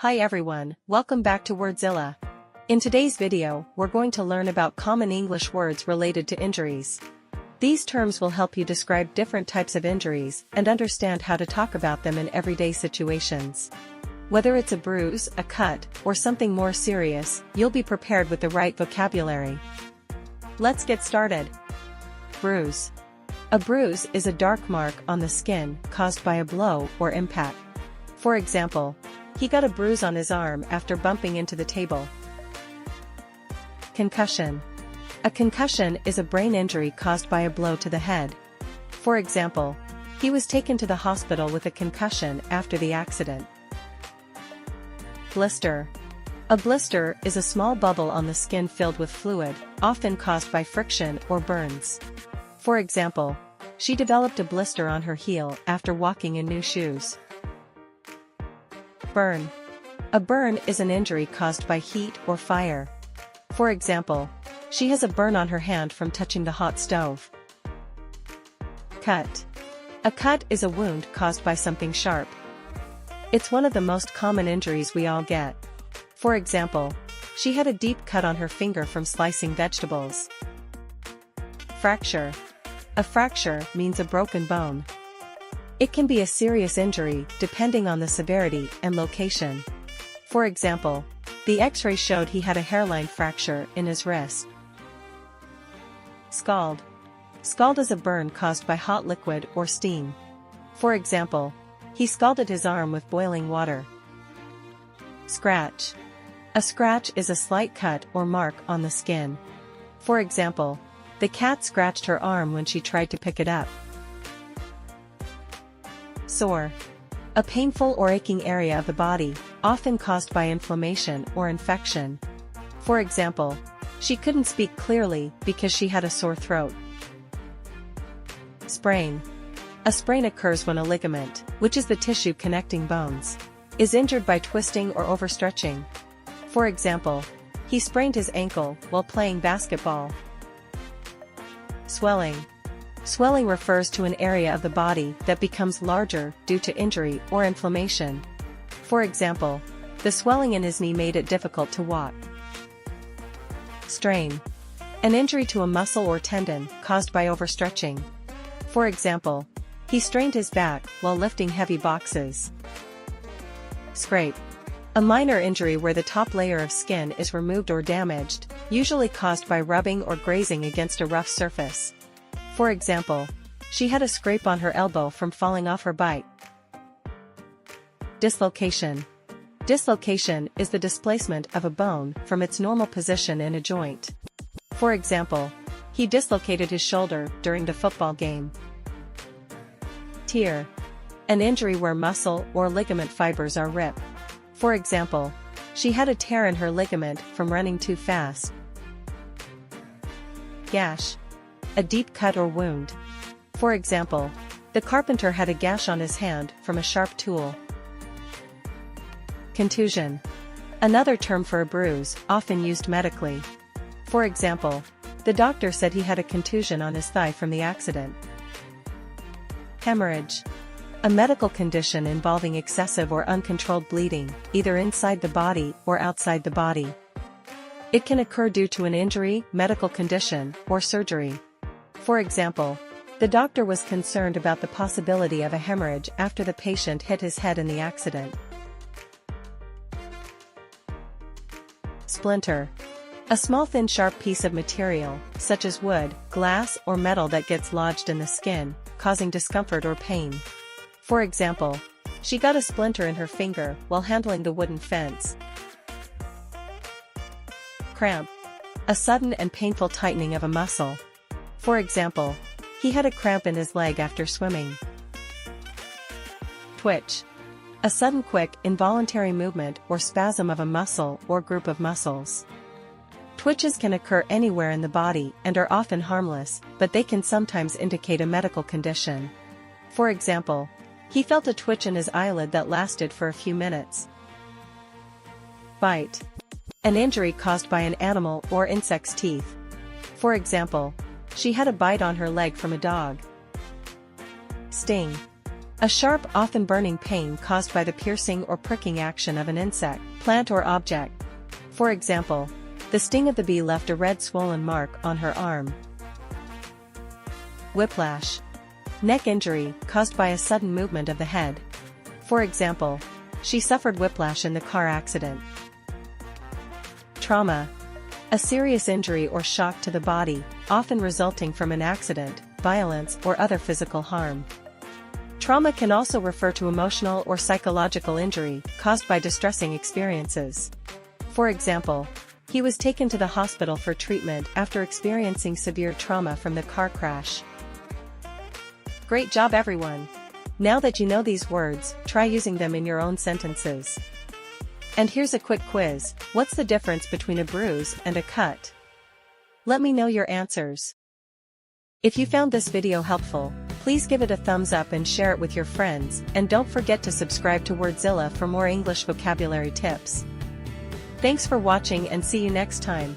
Hi everyone, welcome back to Wordzilla. In today's video, we're going to learn about common English words related to injuries. These terms will help you describe different types of injuries and understand how to talk about them in everyday situations. Whether it's a bruise, a cut, or something more serious, you'll be prepared with the right vocabulary. Let's get started. Bruise. A bruise is a dark mark on the skin caused by a blow or impact. For example, he got a bruise on his arm after bumping into the table. Concussion. A concussion is a brain injury caused by a blow to the head. For example, he was taken to the hospital with a concussion after the accident. Blister. A blister is a small bubble on the skin filled with fluid, often caused by friction or burns. For example, she developed a blister on her heel after walking in new shoes. Burn. A burn is an injury caused by heat or fire. For example, she has a burn on her hand from touching the hot stove. Cut. A cut is a wound caused by something sharp. It's one of the most common injuries we all get. For example, she had a deep cut on her finger from slicing vegetables. Fracture. A fracture means a broken bone. It can be a serious injury depending on the severity and location. For example, the X-ray showed he had a hairline fracture in his wrist. Scald. Scald is a burn caused by hot liquid or steam. For example, he scalded his arm with boiling water. Scratch. A scratch is a slight cut or mark on the skin. For example, the cat scratched her arm when she tried to pick it up. Sore. A painful or aching area of the body, often caused by inflammation or infection. For example, she couldn't speak clearly because she had a sore throat. Sprain. A sprain occurs when a ligament, which is the tissue connecting bones, is injured by twisting or overstretching. For example, he sprained his ankle while playing basketball. Swelling. Swelling refers to an area of the body that becomes larger due to injury or inflammation. For example, the swelling in his knee made it difficult to walk. Strain. An injury to a muscle or tendon caused by overstretching. For example, he strained his back while lifting heavy boxes. Scrape. A minor injury where the top layer of skin is removed or damaged, usually caused by rubbing or grazing against a rough surface. For example, she had a scrape on her elbow from falling off her bike. Dislocation. Dislocation is the displacement of a bone from its normal position in a joint. For example, he dislocated his shoulder during the football game. Tear. An injury where muscle or ligament fibers are ripped. For example, she had a tear in her ligament from running too fast. Gash. A deep cut or wound. For example, the carpenter had a gash on his hand from a sharp tool. Contusion. Another term for a bruise, often used medically. For example, the doctor said he had a contusion on his thigh from the accident. Hemorrhage. A medical condition involving excessive or uncontrolled bleeding, either inside the body or outside the body. It can occur due to an injury, medical condition, or surgery. For example, the doctor was concerned about the possibility of a hemorrhage after the patient hit his head in the accident. Splinter. A small thin sharp piece of material, such as wood, glass or metal that gets lodged in the skin, causing discomfort or pain. For example, she got a splinter in her finger while handling the wooden fence. Cramp. A sudden and painful tightening of a muscle. For example, he had a cramp in his leg after swimming. Twitch. A sudden quick, involuntary movement or spasm of a muscle or group of muscles. Twitches can occur anywhere in the body and are often harmless, but they can sometimes indicate a medical condition. For example, he felt a twitch in his eyelid that lasted for a few minutes. Bite. An injury caused by an animal or insect's teeth. For example, she had a bite on her leg from a dog. Sting. A sharp, often burning pain caused by the piercing or pricking action of an insect, plant or object. For example, the sting of the bee left a red swollen mark on her arm. Whiplash. Neck injury caused by a sudden movement of the head. For example, she suffered whiplash in the car accident. Trauma. A serious injury or shock to the body, often resulting from an accident, violence or other physical harm. Trauma can also refer to emotional or psychological injury caused by distressing experiences. For example, he was taken to the hospital for treatment after experiencing severe trauma from the car crash. Great job everyone! Now that you know these words, try using them in your own sentences. And here's a quick quiz: what's the difference between a bruise and a cut? Let me know your answers. If you found this video helpful, please give it a thumbs up and share it with your friends, and don't forget to subscribe to Wordzilla for more English vocabulary tips. Thanks for watching and see you next time.